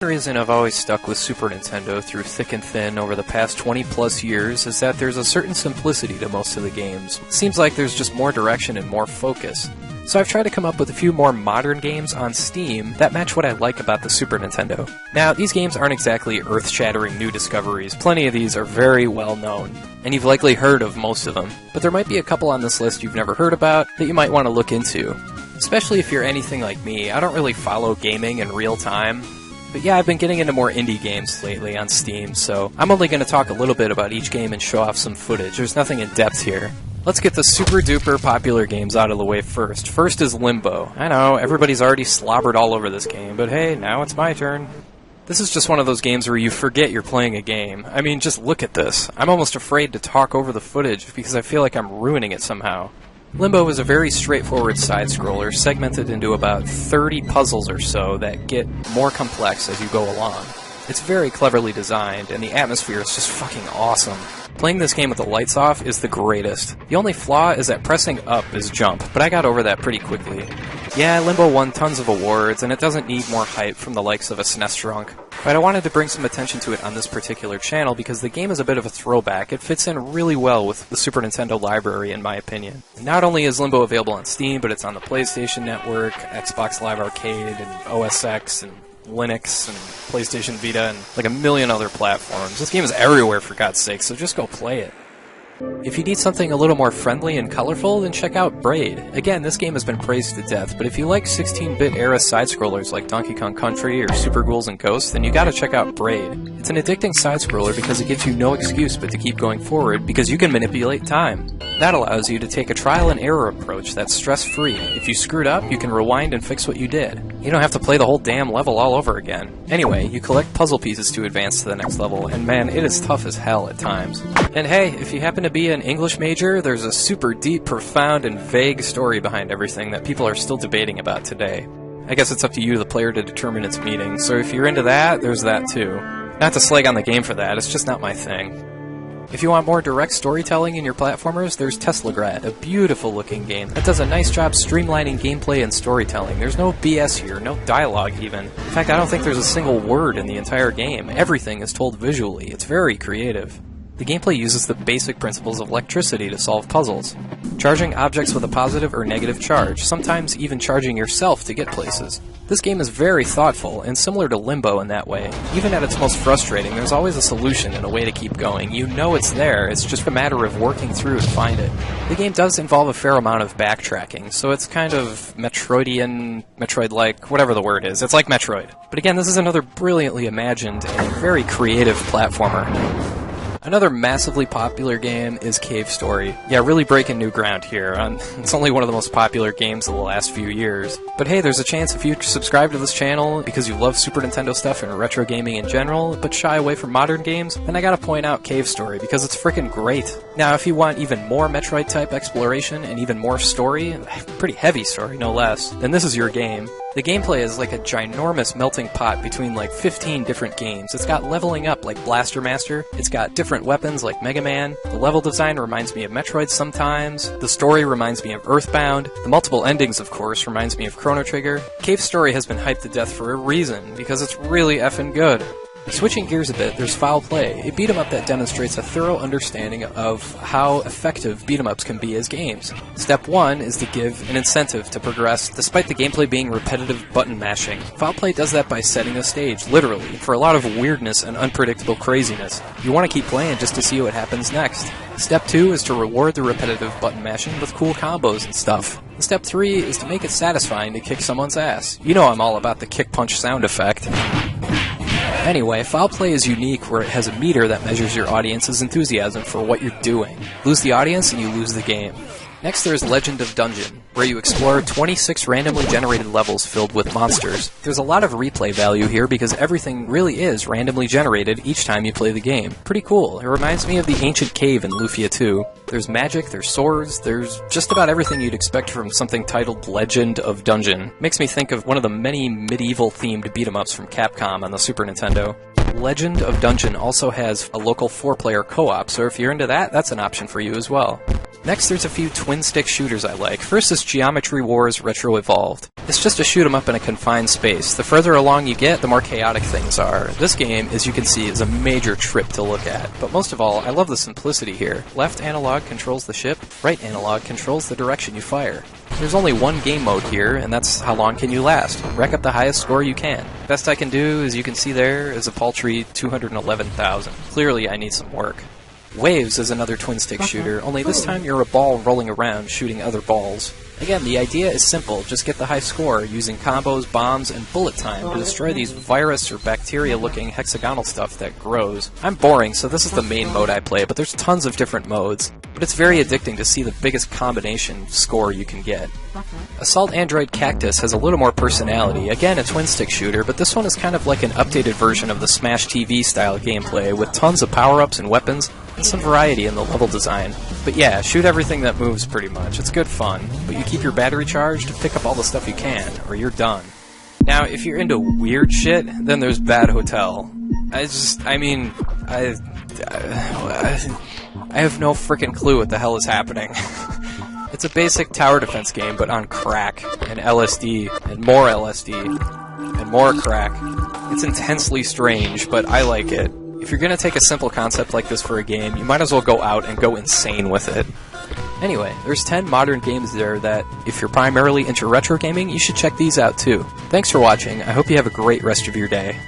The reason I've always stuck with Super Nintendo through thick and thin over the past 20 plus years is that there's a certain simplicity to most of the games. It seems like there's just more direction and more focus. So I've tried to come up with a few more modern games on Steam that match what I like about the Super Nintendo. Now, these games aren't exactly earth-shattering new discoveries. Plenty of these are very well known, and you've likely heard of most of them. But there might be a couple on this list you've never heard about that you might want to look into. Especially if you're anything like me, I don't really follow gaming in real time. But yeah, I've been getting into more indie games lately on Steam, so I'm only going to talk a little bit about each game and show off some footage. There's nothing in depth here. Let's get the super duper popular games out of the way first. First is Limbo. I know, everybody's already slobbered all over this game, but hey, now it's my turn. This is just one of those games where you forget you're playing a game. I mean, just look at this. I'm almost afraid to talk over the footage because I feel like I'm ruining it somehow. Limbo is a very straightforward side-scroller, segmented into about 30 puzzles or so that get more complex as you go along. It's very cleverly designed, and the atmosphere is just fucking awesome. Playing this game with the lights off is the greatest. The only flaw is that pressing up is jump, but I got over that pretty quickly. Yeah, Limbo won tons of awards, and it doesn't need more hype from the likes of a SNESdrunk. But I wanted to bring some attention to it on this particular channel because the game is a bit of a throwback. It fits in really well with the Super Nintendo library, in my opinion. And not only is Limbo available on Steam, but it's on the PlayStation Network, Xbox Live Arcade, and OS X, and Linux, and PlayStation Vita, and like a million other platforms. This game is everywhere, for God's sake, so just go play it. If you need something a little more friendly and colorful, then check out Braid. Again, this game has been praised to death, but if you like 16-bit era side-scrollers like Donkey Kong Country or Super Ghouls and Ghosts, then you gotta check out Braid. It's an addicting side-scroller because it gives you no excuse but to keep going forward because you can manipulate time. That allows you to take a trial-and-error approach that's stress-free. If you screwed up, you can rewind and fix what you did. You don't have to play the whole damn level all over again. Anyway, you collect puzzle pieces to advance to the next level, and man, it is tough as hell at times. And hey, if you happen to be an English major, there's a super deep, profound, and vague story behind everything that people are still debating about today. I guess it's up to you, the player, to determine its meaning, so if you're into that, there's that too. Not to slag on the game for that, it's just not my thing. If you want more direct storytelling in your platformers, there's Teslagrad, a beautiful looking game that does a nice job streamlining gameplay and storytelling. There's no BS here, no dialogue even. In fact, I don't think there's a single word in the entire game. Everything is told visually. It's very creative. The gameplay uses the basic principles of electricity to solve puzzles. Charging objects with a positive or negative charge, sometimes even charging yourself to get places. This game is very thoughtful, and similar to Limbo in that way. Even at its most frustrating, there's always a solution and a way to keep going. You know it's there, it's just a matter of working through to find it. The game does involve a fair amount of backtracking, so it's kind of Metroidian, Metroid-like, whatever the word is. It's like Metroid. But again, this is another brilliantly imagined and very creative platformer. Another massively popular game is Cave Story. Yeah, really breaking new ground here. It's only one of the most popular games of the last few years. But hey, there's a chance if you subscribe to this channel because you love Super Nintendo stuff and retro gaming in general, but shy away from modern games, then I gotta point out Cave Story because it's freaking great. Now, if you want even more Metroid-type exploration and even more story, pretty heavy story no less, then this is your game. The gameplay is like a ginormous melting pot between like 15 different games. It's got leveling up like Blaster Master, it's got different weapons like Mega Man, the level design reminds me of Metroid sometimes, the story reminds me of Earthbound, the multiple endings of course reminds me of Chrono Trigger. Cave Story has been hyped to death for a reason, because it's really effing good. Switching gears a bit, there's Foul Play, a beat-em-up that demonstrates a thorough understanding of how effective beat-em-ups can be as games. Step 1 is to give an incentive to progress, despite the gameplay being repetitive button mashing. Foul Play does that by setting a stage, literally, for a lot of weirdness and unpredictable craziness. You want to keep playing just to see what happens next. Step 2 is to reward the repetitive button mashing with cool combos and stuff. Step 3 is to make it satisfying to kick someone's ass. You know I'm all about the kick-punch sound effect. Anyway, Foul Play is unique where it has a meter that measures your audience's enthusiasm for what you're doing. Lose the audience and you lose the game. Next there's Legend of Dungeon, where you explore 26 randomly generated levels filled with monsters. There's a lot of replay value here because everything really is randomly generated each time you play the game. Pretty cool. It reminds me of the ancient cave in Lufia 2. There's magic, there's swords, there's just about everything you'd expect from something titled Legend of Dungeon. Makes me think of one of the many medieval-themed beat-em-ups from Capcom on the Super Nintendo. Legend of Dungeon also has a local 4-player co-op, so if you're into that, that's an option for you as well. Next, there's a few twin-stick shooters I like. First is Geometry Wars Retro Evolved. It's just a shoot 'em up in a confined space. The further along you get, the more chaotic things are. This game, as you can see, is a major trip to look at. But most of all, I love the simplicity here. Left analog controls the ship, right analog controls the direction you fire. There's only one game mode here, and that's how long can you last. Rack up the highest score you can. Best I can do, as you can see there, is a paltry 211,000. Clearly I need some work. Waves is another twin-stick shooter, only this time you're a ball rolling around shooting other balls. Again, the idea is simple, just get the high score using combos, bombs, and bullet time to destroy these virus or bacteria-looking hexagonal stuff that grows. I'm boring, so this is the main mode I play, but there's tons of different modes. But it's very addicting to see the biggest combination score you can get. Assault Android Cactus has a little more personality, again a twin-stick shooter, but this one is kind of like an updated version of the Smash TV style gameplay, with tons of power-ups and weapons, and some variety in the level design. But yeah, shoot everything that moves pretty much. It's good fun, but you keep your battery charged, pick up all the stuff you can, or you're done. Now, if you're into weird shit, then there's Bad Hotel. I have no frickin' clue what the hell is happening. It's a basic tower defense game, but on crack, and LSD, and more LSD, and more crack. It's intensely strange, but I like it. If you're gonna take a simple concept like this for a game, you might as well go out and go insane with it. Anyway, there's 10 modern games there that, if you're primarily into retro gaming, you should check these out too. Thanks for watching, I hope you have a great rest of your day.